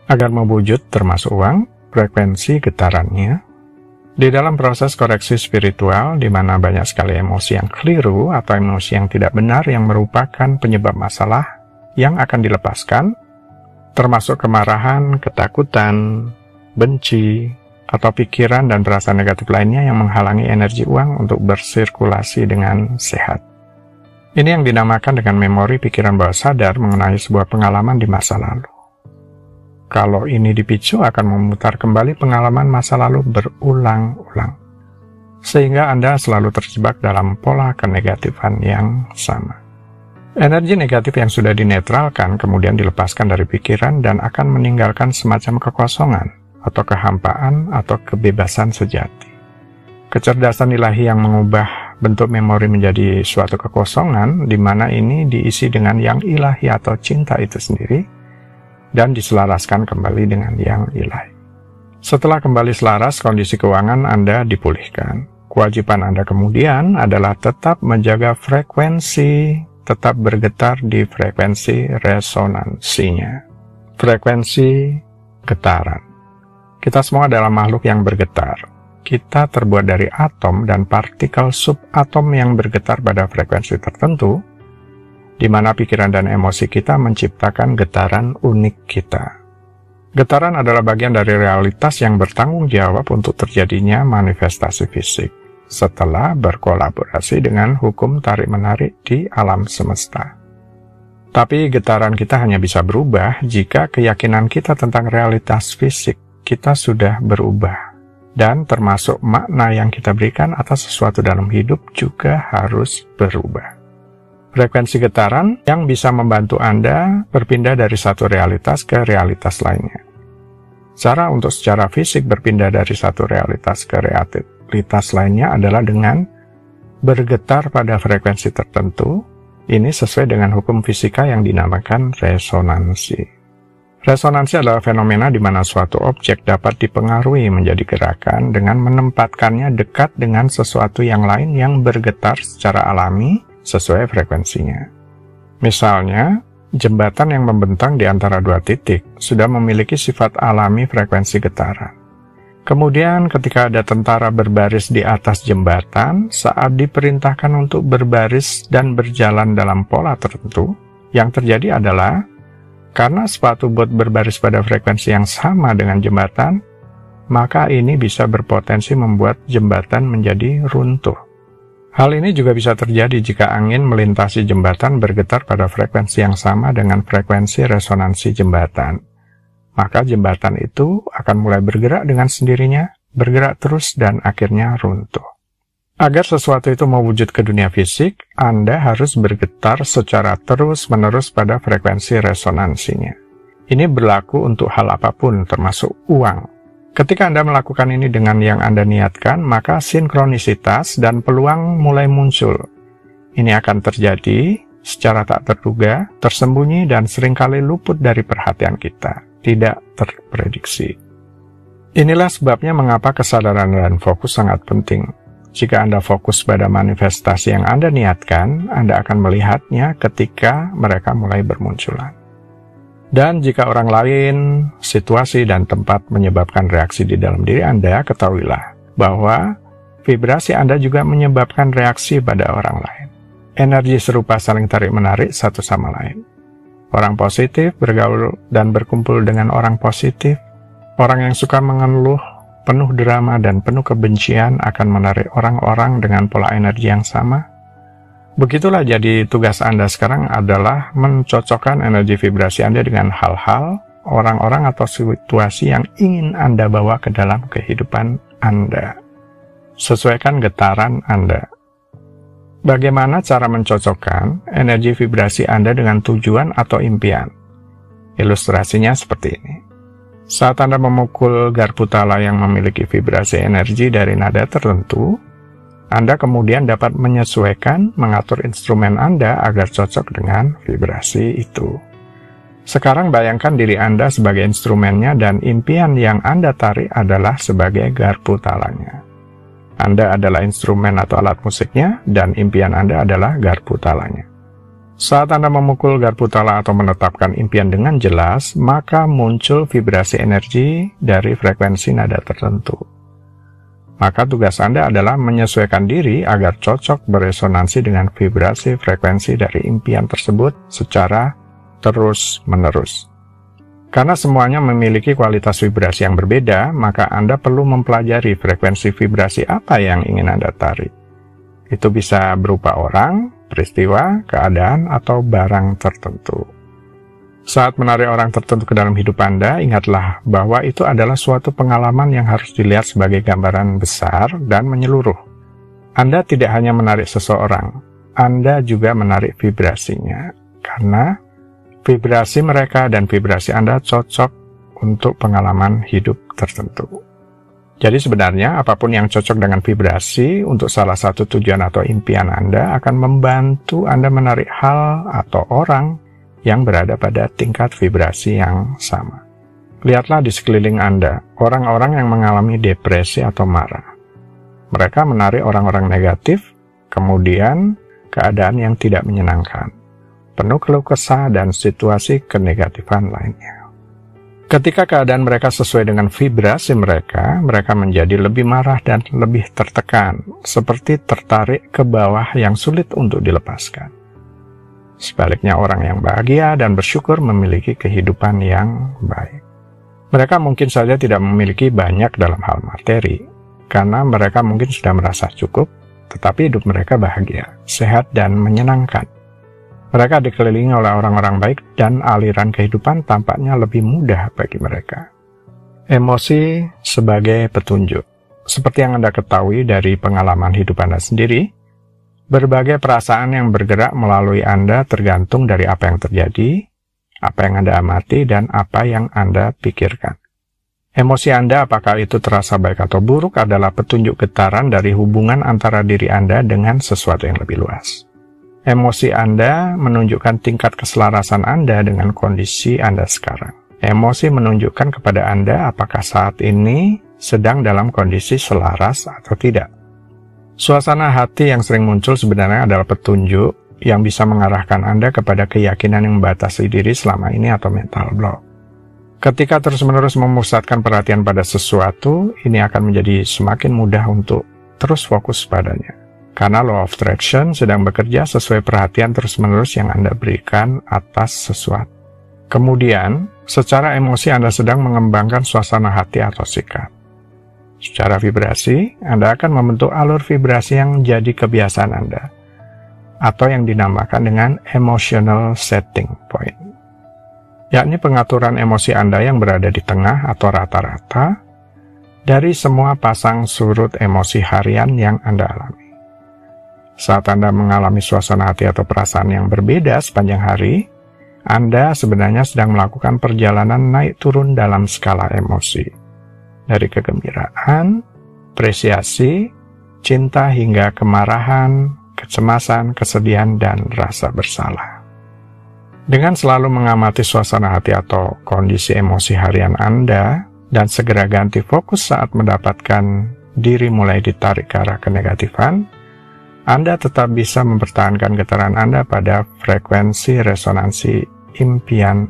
Agar mewujud termasuk uang, frekuensi getarannya. Di dalam proses koreksi spiritual, di mana banyak sekali emosi yang keliru atau emosi yang tidak benar yang merupakan penyebab masalah yang akan dilepaskan, termasuk kemarahan, ketakutan, benci, atau pikiran dan perasaan negatif lainnya yang menghalangi energi uang untuk bersirkulasi dengan sehat. Ini yang dinamakan dengan memori pikiran bawah sadar mengenai sebuah pengalaman di masa lalu. Kalau ini dipicu akan memutar kembali pengalaman masa lalu berulang-ulang, sehingga Anda selalu terjebak dalam pola kenegatifan yang sama. Energi negatif yang sudah dinetralkan kemudian dilepaskan dari pikiran dan akan meninggalkan semacam kekosongan atau kehampaan atau kebebasan sejati. Kecerdasan ilahi yang mengubah bentuk memori menjadi suatu kekosongan, di mana ini diisi dengan yang ilahi atau cinta itu sendiri, dan diselaraskan kembali dengan yang ilahi. Setelah kembali selaras, kondisi keuangan Anda dipulihkan. Kewajiban Anda kemudian adalah tetap menjaga frekuensi, tetap bergetar di frekuensi resonansinya. Frekuensi getaran. Kita semua adalah makhluk yang bergetar. Kita terbuat dari atom dan partikel subatom yang bergetar pada frekuensi tertentu, di mana pikiran dan emosi kita menciptakan getaran unik kita. Getaran adalah bagian dari realitas yang bertanggung jawab untuk terjadinya manifestasi fisik, setelah berkolaborasi dengan hukum tarik-menarik di alam semesta. Tapi getaran kita hanya bisa berubah jika keyakinan kita tentang realitas fisik kita sudah berubah, dan termasuk makna yang kita berikan atas sesuatu dalam hidup juga harus berubah. Frekuensi getaran yang bisa membantu Anda berpindah dari satu realitas ke realitas lainnya. Cara untuk secara fisik berpindah dari satu realitas ke realitas lainnya adalah dengan bergetar pada frekuensi tertentu. Ini sesuai dengan hukum fisika yang dinamakan resonansi. Resonansi adalah fenomena di mana suatu objek dapat dipengaruhi menjadi gerakan dengan menempatkannya dekat dengan sesuatu yang lain yang bergetar secara alami sesuai frekuensinya. Misalnya, jembatan yang membentang di antara dua titik sudah memiliki sifat alami frekuensi getaran. Kemudian ketika ada tentara berbaris di atas jembatan, saat diperintahkan untuk berbaris dan berjalan dalam pola tertentu, yang terjadi adalah karena sepatu bot berbaris pada frekuensi yang sama dengan jembatan, maka ini bisa berpotensi membuat jembatan menjadi runtuh. Hal ini juga bisa terjadi jika angin melintasi jembatan bergetar pada frekuensi yang sama dengan frekuensi resonansi jembatan. Maka jembatan itu akan mulai bergerak dengan sendirinya, bergerak terus dan akhirnya runtuh. Agar sesuatu itu mewujud ke dunia fisik, Anda harus bergetar secara terus-menerus pada frekuensi resonansinya. Ini berlaku untuk hal apapun, termasuk uang. Ketika Anda melakukan ini dengan yang Anda niatkan, maka sinkronisitas dan peluang mulai muncul. Ini akan terjadi secara tak terduga, tersembunyi, dan seringkali luput dari perhatian kita, tidak terprediksi. Inilah sebabnya mengapa kesadaran dan fokus sangat penting. Jika Anda fokus pada manifestasi yang Anda niatkan, Anda akan melihatnya ketika mereka mulai bermunculan. Dan jika orang lain, situasi, dan tempat menyebabkan reaksi di dalam diri Anda, ketahuilah bahwa vibrasi Anda juga menyebabkan reaksi pada orang lain. Energi serupa saling tarik-menarik satu sama lain. Orang positif bergaul dan berkumpul dengan orang positif. Orang yang suka mengeluh, penuh drama, dan penuh kebencian akan menarik orang-orang dengan pola energi yang sama. Begitulah, jadi tugas Anda sekarang adalah mencocokkan energi vibrasi Anda dengan hal-hal, orang-orang, atau situasi yang ingin Anda bawa ke dalam kehidupan Anda. Sesuaikan getaran Anda. Bagaimana cara mencocokkan energi vibrasi Anda dengan tujuan atau impian? Ilustrasinya seperti ini. Saat Anda memukul garpu tala yang memiliki vibrasi energi dari nada tertentu, Anda kemudian dapat menyesuaikan, mengatur instrumen Anda agar cocok dengan vibrasi itu. Sekarang bayangkan diri Anda sebagai instrumennya dan impian yang Anda tarik adalah sebagai garpu talanya. Anda adalah instrumen atau alat musiknya dan impian Anda adalah garpu talanya. Saat Anda memukul garpu tala atau menetapkan impian dengan jelas, maka muncul vibrasi energi dari frekuensi nada tertentu. Maka tugas Anda adalah menyesuaikan diri agar cocok beresonansi dengan vibrasi frekuensi dari impian tersebut secara terus-menerus. Karena semuanya memiliki kualitas vibrasi yang berbeda, maka Anda perlu mempelajari frekuensi vibrasi apa yang ingin Anda tarik. Itu bisa berupa orang, peristiwa, keadaan, atau barang tertentu. Saat menarik orang tertentu ke dalam hidup Anda, ingatlah bahwa itu adalah suatu pengalaman yang harus dilihat sebagai gambaran besar dan menyeluruh. Anda tidak hanya menarik seseorang, Anda juga menarik vibrasinya, karena vibrasi mereka dan vibrasi Anda cocok untuk pengalaman hidup tertentu. Jadi sebenarnya apapun yang cocok dengan vibrasi untuk salah satu tujuan atau impian Anda akan membantu Anda menarik hal atau orang yang berada pada tingkat vibrasi yang sama. Lihatlah di sekeliling Anda, orang-orang yang mengalami depresi atau marah. Mereka menarik orang-orang negatif, kemudian keadaan yang tidak menyenangkan, penuh keluh kesah dan situasi kenegatifan lainnya. Ketika keadaan mereka sesuai dengan vibrasi mereka menjadi lebih marah dan lebih tertekan, seperti tertarik ke bawah yang sulit untuk dilepaskan. Sebaliknya orang yang bahagia dan bersyukur memiliki kehidupan yang baik. Mereka mungkin saja tidak memiliki banyak dalam hal materi, karena mereka mungkin sudah merasa cukup, tetapi hidup mereka bahagia, sehat, dan menyenangkan. Mereka dikelilingi oleh orang-orang baik dan aliran kehidupan tampaknya lebih mudah bagi mereka. Emosi sebagai petunjuk. Seperti yang Anda ketahui dari pengalaman hidup Anda sendiri, berbagai perasaan yang bergerak melalui Anda tergantung dari apa yang terjadi, apa yang Anda amati, dan apa yang Anda pikirkan. Emosi Anda, apakah itu terasa baik atau buruk, adalah petunjuk getaran dari hubungan antara diri Anda dengan sesuatu yang lebih luas. Emosi Anda menunjukkan tingkat keselarasan Anda dengan kondisi Anda sekarang. Emosi menunjukkan kepada Anda apakah saat ini sedang dalam kondisi selaras atau tidak. Suasana hati yang sering muncul sebenarnya adalah petunjuk yang bisa mengarahkan Anda kepada keyakinan yang membatasi diri selama ini atau mental block. Ketika terus-menerus memusatkan perhatian pada sesuatu, ini akan menjadi semakin mudah untuk terus fokus padanya. Karena law of attraction sedang bekerja sesuai perhatian terus-menerus yang Anda berikan atas sesuatu. Kemudian, secara emosi Anda sedang mengembangkan suasana hati atau sikap. Secara vibrasi, Anda akan membentuk alur vibrasi yang jadi kebiasaan Anda, atau yang dinamakan dengan emotional setting point, yakni pengaturan emosi Anda yang berada di tengah atau rata-rata dari semua pasang surut emosi harian yang Anda alami. Saat Anda mengalami suasana hati atau perasaan yang berbeda sepanjang hari, Anda sebenarnya sedang melakukan perjalanan naik turun dalam skala emosi. Dari kegembiraan, apresiasi, cinta hingga kemarahan, kecemasan, kesedihan, dan rasa bersalah. Dengan selalu mengamati suasana hati atau kondisi emosi harian Anda, dan segera ganti fokus saat mendapatkan diri mulai ditarik ke arah kenegatifan, Anda tetap bisa mempertahankan getaran Anda pada frekuensi resonansi impian